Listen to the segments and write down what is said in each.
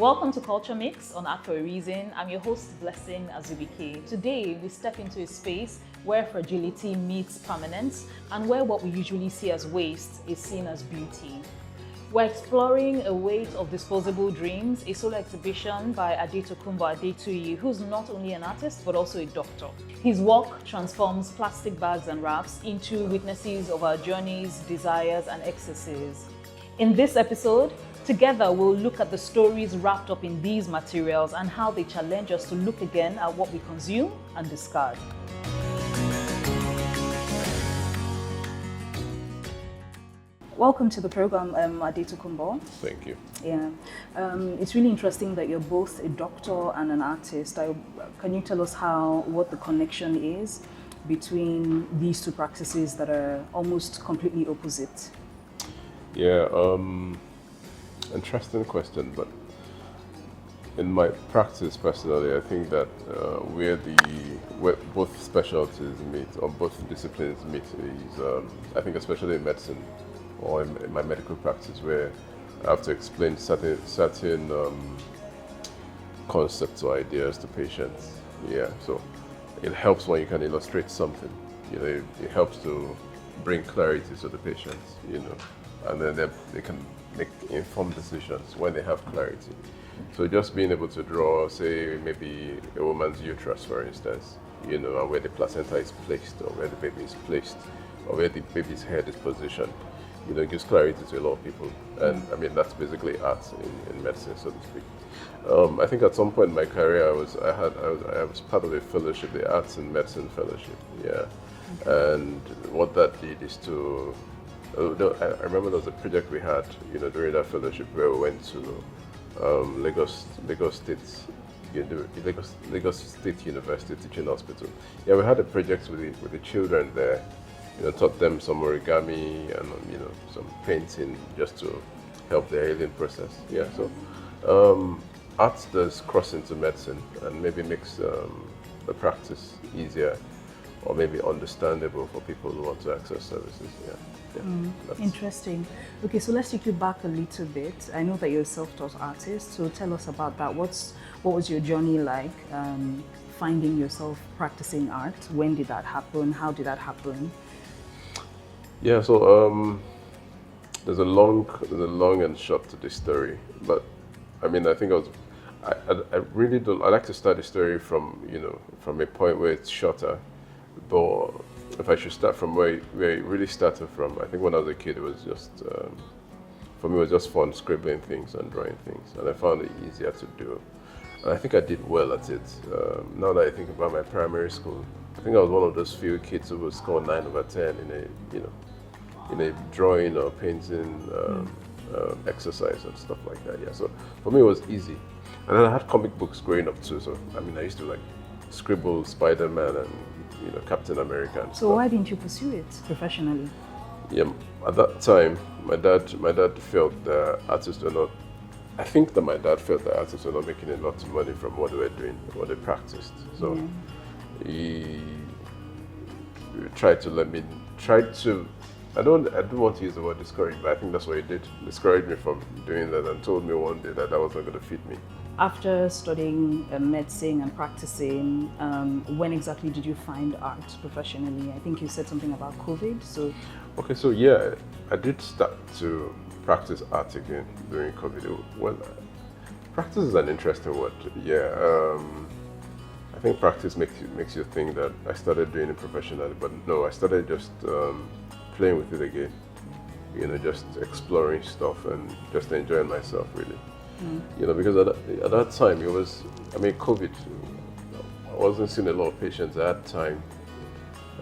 Welcome to Culture Mix on Art for a Reason. I'm your host, Blessing Azubike. Today, we step into a space where fragility meets permanence and where what we usually see as waste is seen as beauty. We're exploring a Weight of Disposable Dreams, a solo exhibition by Adetokunbo Adetuyi, who's not only an artist but also a doctor. His work transforms plastic bags and wraps into witnesses of our journeys, desires, and excesses. In this episode, together we'll look at the stories wrapped up in these materials and how they challenge us to look again at what we consume and discard. Welcome to the program, Adetokunbo. Thank you. Yeah, it's really interesting that you're both a doctor and an artist. Can you tell us what the connection is between these two practices that are almost completely opposite? Yeah, interesting question, but in my practice personally, I think that where both specialties meet, or both disciplines meet, is I think especially in medicine, or in my medical practice, where I have to explain certain concepts or ideas to patients. Yeah, so it helps when you can illustrate something. You know, it helps to bring clarity to the patients. You know, and then they can make informed decisions when they have clarity. So just being able to draw, say, maybe a woman's uterus, for instance, you know, and where the placenta is placed, or where the baby is placed, or where the baby's head is positioned. You know, it gives clarity to a lot of people, and I mean that's basically art in medicine, so to speak. I think at some point in my career, I was part of a fellowship, the Arts in Medicine Fellowship. Yeah, and what that did is to. I remember there was a project we had, you know, during that fellowship where we went to Lagos State University Teaching Hospital. Yeah, we had a project with the children there. You know, taught them some origami and, you know, some painting just to help their healing process. Yeah, so art does cross into medicine and maybe makes the practice easier or maybe understandable for people who want to access services. Interesting. Okay, so let's take you back a little bit. I know that you're a self-taught artist, so tell us about that. What was your journey like, finding yourself practicing art? When did that happen? How did that happen? Yeah, so there's a long and short to this story, but I mean, I think I really don't. I like to start the story from a point where it's shorter, but if I should start from where it really started from, I think when I was a kid, it was just for me it was just fun scribbling things and drawing things, and I found it easier to do, and I think I did well at it. Now that I think about my primary school, I think I was one of those few kids who would score 9 over 10 in a drawing or painting exercise and stuff like that. Yeah, so for me it was easy. And then I had comic books growing up too. So I mean, I used to like scribble Spider-Man and, you know, Captain America and So stuff. why didn't you pursue it professionally? Yeah, at that time, my dad felt that artists were not. I think that my dad felt that artists were not making a lot of money from what they were doing, what they practiced. So he tried to let me I don't want to use the word discourage, but I think that's what he did. Discouraged me from doing that and told me one day that was not going to fit me. After studying medicine and practicing, when exactly did you find art professionally? I think you said something about COVID, so... Okay, so yeah, I did start to practice art again during COVID. Well, practice is an interesting word. Yeah, I think practice makes you think that I started doing it professionally, but no, I started just playing with it again. You know, just exploring stuff and just enjoying myself, really. You know, because at that time it was, I mean, COVID. I wasn't seeing a lot of patients at that time,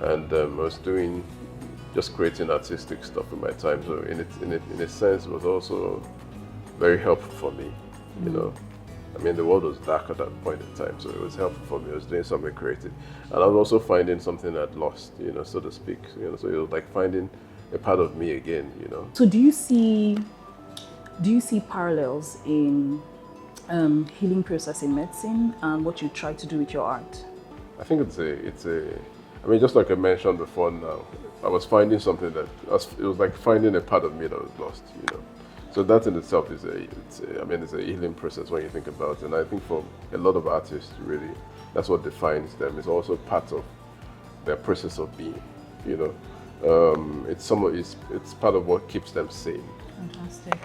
and I was just creating artistic stuff in my time. So in a sense, it was also very helpful for me. You know, I mean, the world was dark at that point in time, so it was helpful for me. I was doing something creative, and I was also finding something I'd lost, you know, so to speak. You know, so it was like finding a part of me again. You know. So do you see parallels in healing process in medicine and what you try to do with your art? I think it's a. I mean, just like I mentioned before now, I was finding something it was like finding a part of me that was lost, you know. So that in itself is it's a healing process when you think about it. And I think for a lot of artists, really, that's what defines them. It's also part of their process of being. It's part of what keeps them sane. Fantastic.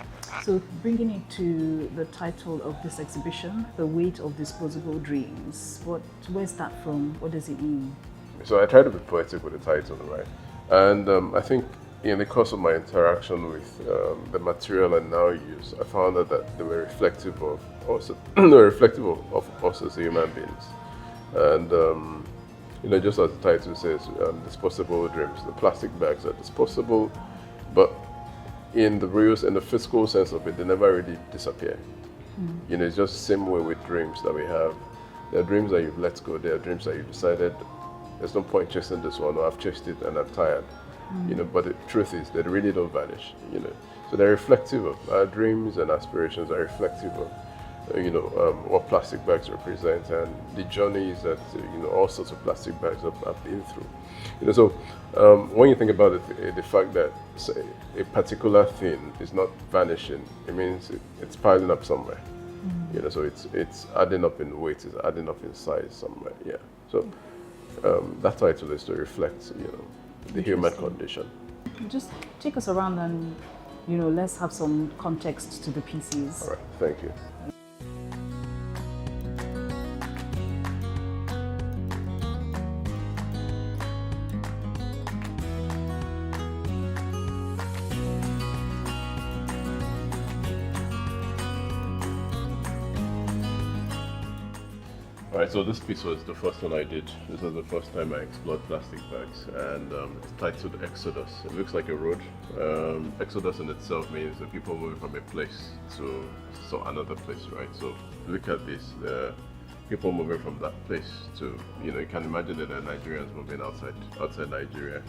So bringing it to the title of this exhibition, The Weight of Disposable Dreams, where's that from? What does it mean? So I try to be poetic with the title, right? And I think in the course of my interaction with the material I now use, I found out that they were reflective of also of us as human beings. And just as the title says, disposable dreams. The plastic bags are disposable, but in the physical sense of it, they never really disappear. It's just the same way with dreams that we have. There are dreams that you've let go. There are dreams that you've decided there's no point chasing this one, or I've chased it and I'm tired. But the truth is they really don't vanish. So they're reflective of our dreams and aspirations are reflective of what plastic bags represent and the journeys that all sorts of plastic bags have been through. So when you think about it, the fact that say, a particular thing is not vanishing, it means it's piling up somewhere. So it's adding up in weight, it's adding up in size somewhere. Yeah. So that title is to reflect the human condition. Just take us around and let's have some context to the pieces. All right. Thank you. Alright, so this piece was the first one I did. This was the first time I explored plastic bags, and it's titled Exodus. It looks like a road. Exodus in itself means the people moving from a place to another place, right? So look at this, people moving from that place to, you can imagine that there are Nigerians moving outside Nigeria.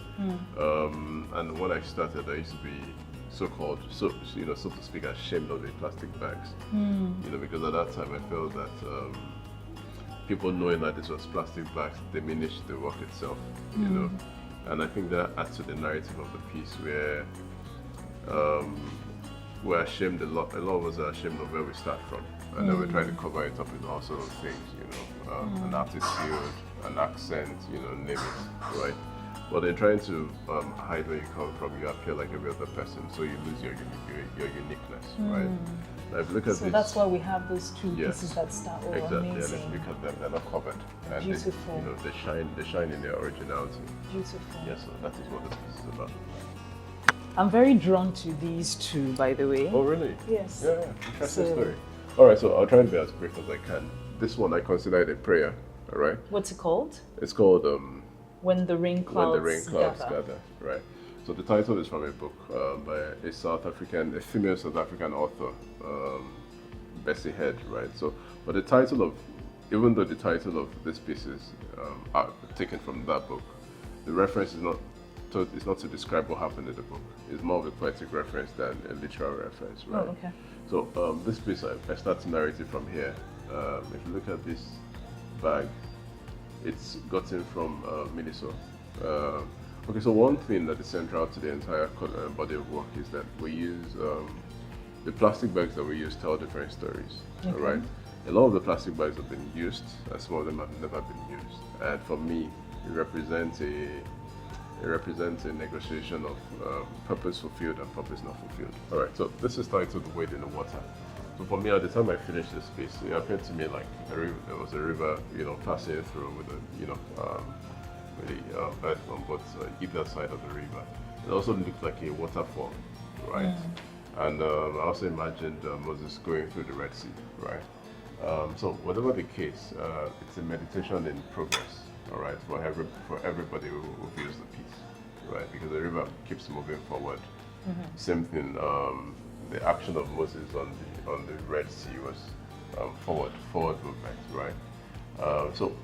And when I started, I used to be so to speak, ashamed of the plastic bags. Because at that time I felt that people knowing that this was plastic bags diminished the work itself, and I think that adds to the narrative of the piece where we're ashamed a lot of us are ashamed of where we start from, and then we're trying to cover it up with all sorts of things, an attitude, an accent, name it, right? But they're trying to hide where you come from. You appear like every other person, so you lose your uniqueness, right? Now, if you look at so this, that's why we have those two pieces that start. Oh, exactly. amazing. And look at them; they're not covered, and beautiful. They shine in their originality. Beautiful. Yes, so that is what this piece is about. I'm very drawn to these two, by the way. Oh, really? Yes. Yeah, interesting story. All right, so I'll try and be as brief as I can. This one I consider it a prayer. All right. What's it called? It's called When the Rain Clouds Gather. Right. So the title is from a book by a female South African author, Bessie Head, right? So, but even though the title of this piece is taken from that book, the reference is not to describe what happened in the book. It's more of a poetic reference than a literal reference, right? Oh, okay. So this piece, I start to narrate it from here. If you look at this bag, it's gotten from Minnesota. Okay, so one thing that is central to the entire body of work is that we use the plastic bags that we use tell different stories. Okay. All right, a lot of the plastic bags have been used, and some of them have never been used. And for me, it represents a negotiation of purpose fulfilled and purpose not fulfilled. All right, so this is titled "Wade in the Water." So for me, at the time I finished this piece, it appeared to me like there was a river, passing through with the earth on both either side of the river. It also looked like a waterfall, right? And I also imagined Moses going through the Red Sea, right? So whatever the case, it's a meditation in progress, all right, for everybody who views the piece, right? Because the river keeps moving forward. Same thing. The action of Moses on the Red Sea was forward movement, right? So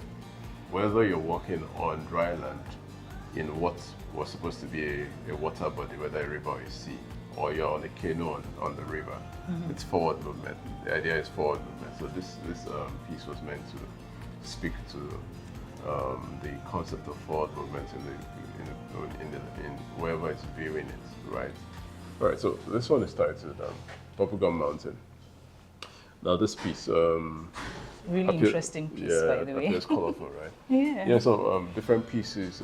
whether you're walking on dry land in what was supposed to be a water body, whether a river or a sea, or you're on a canoe on the river, it's forward movement. The idea is forward movement. So this piece was meant to speak to the concept of forward movement in wherever it's viewing it, right? All right, so this one is titled Bubblegum Mountain. Now this piece, really interesting piece, by the way. It's colorful, right? Yeah. Yeah. So different pieces,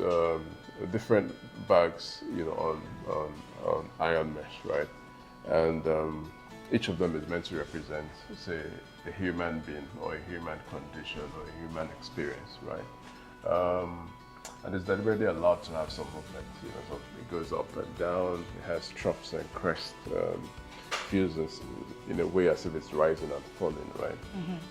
different bags, on iron mesh, right? And each of them is meant to represent, say, a human being or a human condition or a human experience, right? And it's deliberately allowed to have some movement. So it goes up and down. It has troughs and crests. Feels in a way as if it's rising and falling, right?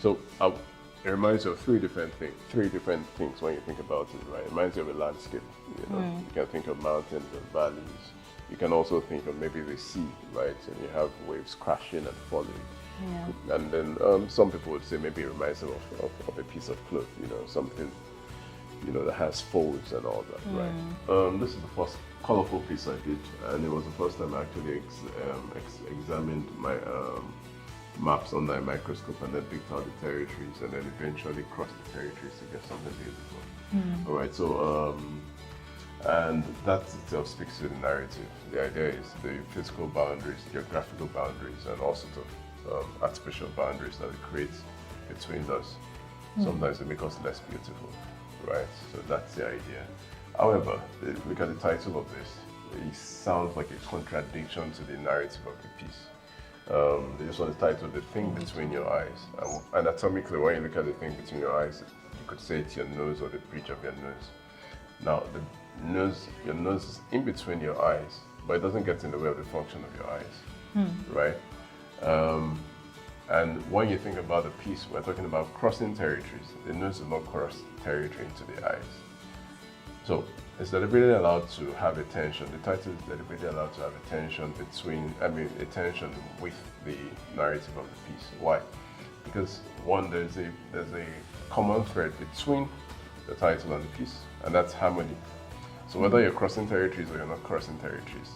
So it reminds you of three different things when you think about it, right? It reminds you of a landscape. You can think of mountains and valleys. You can also think of maybe the sea, right? And you have waves crashing and falling. Yeah. And then some people would say maybe it reminds them of a piece of cloth, something, that has folds and all that, right? This is the first colorful piece I did, and it was the first time I actually examined my maps under a microscope and then picked out the territories and then eventually crossed the territories to get something beautiful. All right, so and that itself speaks to the narrative. The idea is the physical boundaries, geographical boundaries, and all sorts of artificial boundaries that it creates between us. Sometimes they make us less beautiful, right? So that's the idea. However, look at the title of this. It sounds like a contradiction to the narrative of the piece. This one is titled "The Thing Between Your Eyes." And anatomically, when you look at the thing between your eyes, you could say it's your nose or the bridge of your nose. Now, your nose is in between your eyes, but it doesn't get in the way of the function of your eyes, right? And when you think about the piece, we're talking about crossing territories. The nose will not cross territory into the eyes. So it's deliberately allowed to have a tension. The title is deliberately allowed to have a tension a tension with the narrative of the piece. Why? Because one, there's a common thread between the title and the piece, and that's harmony. So whether you're crossing territories or you're not crossing territories,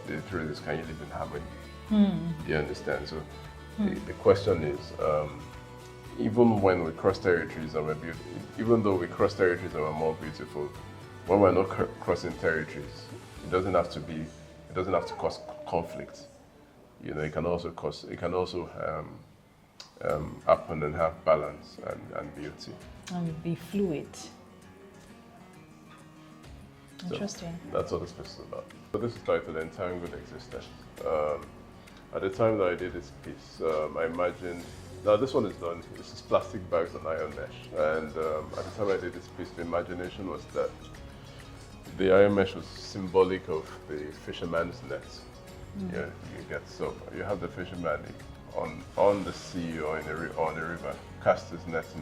the truth is, can you live in harmony? Do you understand? So the question is, even when we cross territories and even though we cross territories and we're more beautiful, when we're not crossing territories, it doesn't have to cause conflict. It can also happen and have balance and beauty. And be fluid. Interesting. So that's what this piece is about. So this is titled Entangled Existence. At the time that I did this piece, I imagined, now this one is done, this is plastic bags and iron mesh. And at the time I did this piece, the imagination was that the iron mesh was symbolic of the fisherman's nets. Yeah, so you have the fisherman on the sea or on the river, cast his nets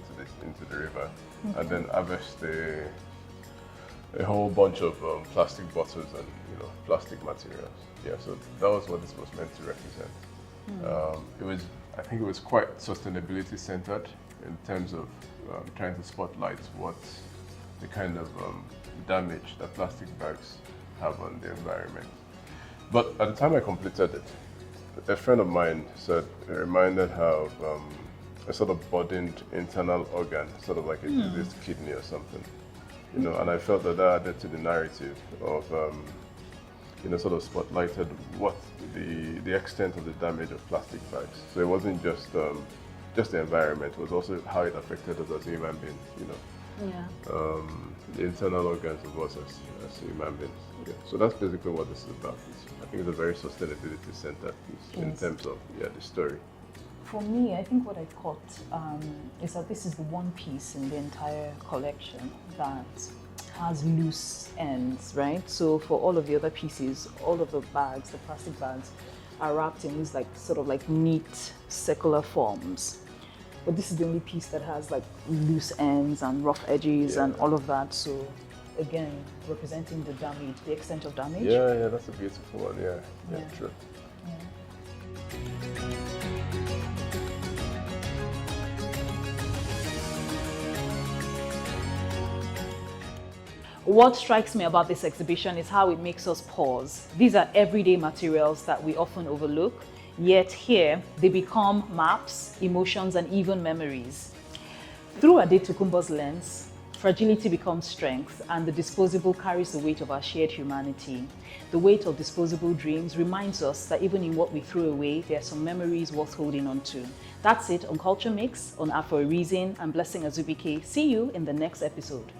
into the river, and then harvest a whole bunch of plastic bottles and plastic materials. Yeah, so that was what this was meant to represent. I think it was quite sustainability centered in terms of trying to spotlight what the kind of damage that plastic bags have on the environment. But at the time I completed it, a friend of mine said it reminded her of a sort of burdened internal organ, sort of like a diseased kidney or something. And I felt that added to the narrative of, sort of spotlighted what the extent of the damage of plastic bags. So it wasn't just the environment, it was also how it affected us as human beings, Yeah. The internal organs of us as human beings. Yeah. So that's basically what this is about. I think it's a very sustainability-centered piece in terms of the story. For me, I think what I caught is that this is the one piece in the entire collection that has loose ends, right? So for all of the other pieces, all of the bags, the plastic bags, are wrapped in these sort of neat circular forms. But this is the only piece that has loose ends and rough edges and all of that. So again, representing the damage, the extent of damage. Yeah, that's a beautiful one. Yeah, true. Yeah. What strikes me about this exhibition is how it makes us pause. These are everyday materials that we often overlook, yet here they become maps, emotions, and even memories. Through Adetokunbo's lens, Fragility becomes strength, and the disposable carries the weight of our shared humanity. The weight of disposable dreams reminds us that even in what we throw away, there are some memories worth holding on to. That's it on Culture Mix on Afro Reason. I'm Blessing Azubike. See you in the next episode.